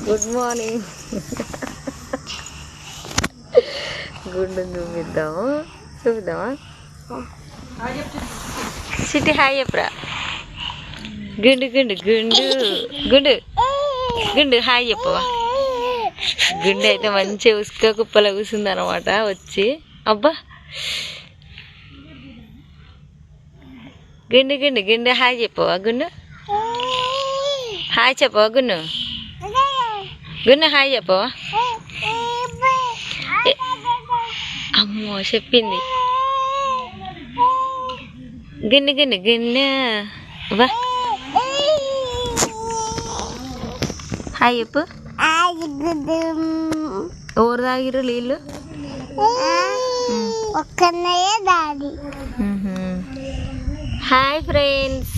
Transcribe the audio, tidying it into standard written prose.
Good morning. గుండు చూపిద్దామా city hi చెప్పరా. గుండు గుండు గుండు గుండు గుండు హాయ్ చెప్పవా. గుండు అయితే మంచిగా ఉసుక కుప్పలో కూర్చుంది అనమాట వచ్చి. అబ్బా గుండు గుండు గుండు హాయ్ చెప్పవా. గుండు హాయ్ చెప్పవా. గుండు గుండు హాయ్ చెప్పవా. అమ్మో చెప్పింది. గుండు గుండు గుండు వా హాయ్ చెప్పు. ఎవరు తాగిరు నీళ్ళు. Hi friends,